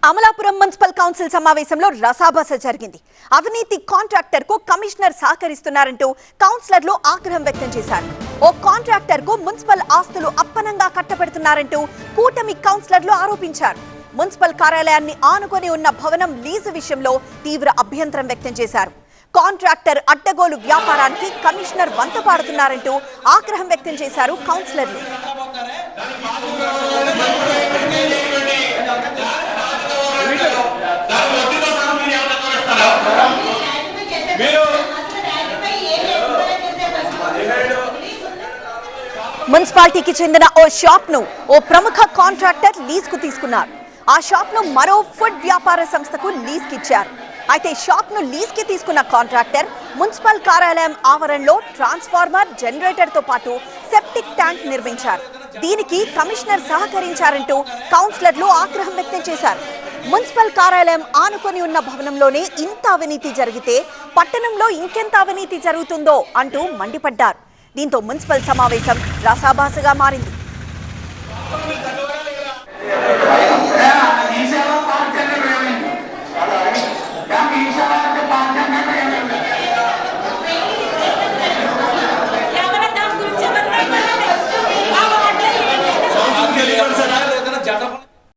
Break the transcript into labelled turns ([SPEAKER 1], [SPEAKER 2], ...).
[SPEAKER 1] Amalapuram municipal council సమావేశంలో రసాభాస జరిగింది. అవినీతి కాంట్రాక్టర్ కు కమిషనర్ సహకరిస్తున్నారంటూ కౌన్సిలర్లు ఆగ్రహం వ్యక్తం చేశారు. ఓ కాంట్రాక్టర్ కు మున్సిపల్ ఆస్తులు అప్పనంగా కట్టబెడుతున్నారంటూ కూటమి కౌన్సిలర్లు ఆరోపించారు. మున్సిపల్ కార్యాలయాన్ని ఆనుకొని ఉన్న భవనం లీజు విషయంలో తీవ్ర అభ్యంతరం వ్యక్తం చేశారు. కాంట్రాక్టర్ అడ్డగోలు వ్యాపారానికి కమిషనర్ వంత పాడుతున్నారంటూ ఆగ్రహం వ్యక్తం చేశారు కౌన్సిలర్లు. మున్సిపాలిటీకి చెందిన ఓ షాప్ ను ఓ ప్రముఖ కాంట్రాక్టర్ లీజ్ కు తీసుకున్నారు. ఆ షాప్ ను మరో ఫుడ్ వ్యాపార సంస్థకు లీజ్ కిచ్చారు. అయితే షాప్ ను లీజ్ కి తీసుకున్న కాంట్రాక్టర్ మున్సిపల్ కార్యాలయం ఆవరణలో ట్రాన్స్ఫార్మర్, జనరేటర్ తో పాటు సెప్టిక్ ట్యాంక్ నిర్మించారు. దీనికి కమిషనర్ సహకరించారంటూ కౌన్సిలర్లు ఆగ్రహం వ్యక్తం చేశారు. మున్సిపల్ కార్యాలయం ఆనుకొని ఉన్న భవనంలోనే ఇంత అవినీతి జరిగితే పట్టణంలో ఇంకెంత అవినీతి జరుగుతుందో అంటూ మండిపడ్డారు. దీంతో మున్సిపల్ సమావేశం రసాభాసగా మారింది.